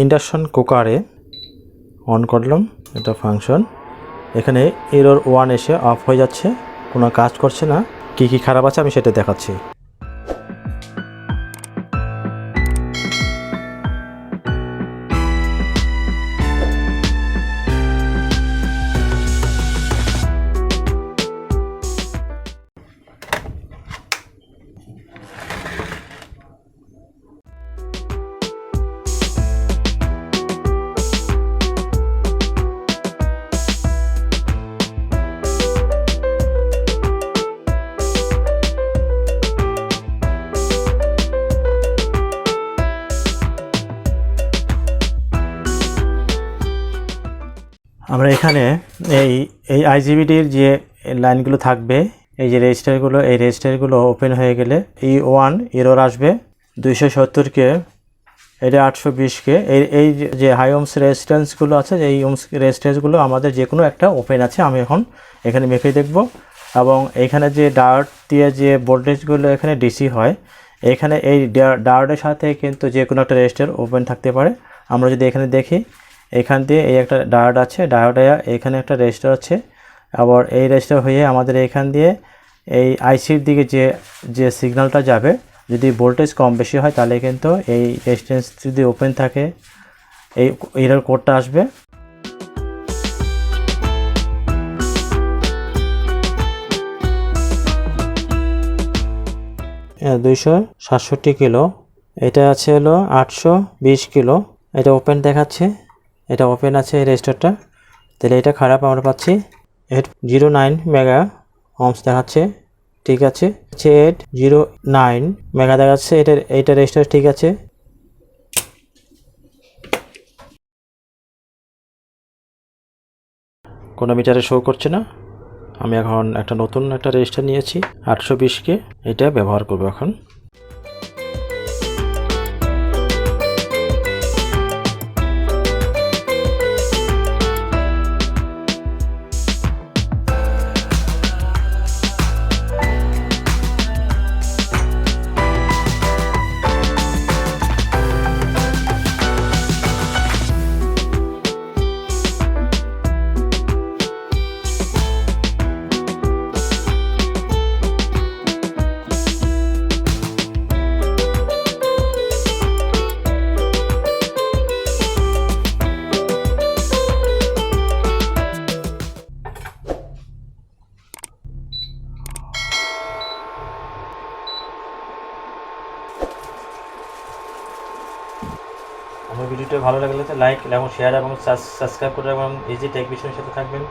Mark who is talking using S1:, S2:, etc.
S1: Induction কুকারে on করলাম, এটা ফাংশন। এখানে এরর 1 এসে অফ হয়ে যাচ্ছে, কোনো কাজ করছে না। কি কি খারাপ আছে আমি সেটা দেখাচ্ছি। আমরা এখানে এই আইজিবিটির যে লাইনগুলো থাকবে, এই যে রেজিস্টারগুলো, এই রেজিস্টারগুলো ওপেন হয়ে গেলে E1 এরর আসবে। 270কে, এটা 820কে, এই যে হাই ওমস রেজিস্ট্যান্সগুলো আছে, এই ওমস রেজিস্ট্যান্সগুলো আমাদের যে কোনো একটা ওপেন আছে। আমি এখন এখানে মেপে দেখব। এবং এইখানে যে ডায়োড দিয়ে যে ভোল্টেজগুলো এখানে ডিসি হয়, এখানে এই ডায়োডের সাথে কিন্তু যে কোনো একটা রেজিস্টার ওপেন থাকতে পারে। আমরা যদি এখানে দেখি, এখান দিয়ে এই একটা ডায়োড আছে, ডায়োডে এখানে একটা রেজিস্টার আছে। আবার এই রেজিস্টার হয়ে আমাদের এখান দিয়ে এই আইসির দিকে যে সিগন্যালটা যাবে, যদি ভোল্টেজ কম বেশি হয় তাহলে কিন্তু এই রেজিস্ট্যান্স যদি ওপেন থাকে এই এরর কোডটা আসবে। হ্যাঁ, 267 কিলো, এটা আছে হলো 820 কিলো। এটা ওপেন দেখাচ্ছে, এটা ওপেন আছে এই রেজিস্টারটা, তাহলে এটা খারাপ আমরা পাচ্ছি। 809 মেগা ওমস দেখাচ্ছে, ঠিক আছে। 809 মেগা দেখাচ্ছে, এইটা রেজিস্টার ঠিক আছে। কোনো মিটারে শো করছে না। আমি এখন একটা নতুন একটা রেজিস্টার নিয়েছি 820কে, এটা ব্যবহার করব এখন। আমার ভিডিওটা ভালো লাগলে লাইক এবং শেয়ার এবং সাবস্ক্রাইব করে এবং এই যে টেক বিষয়ের সাথে থাকবেন।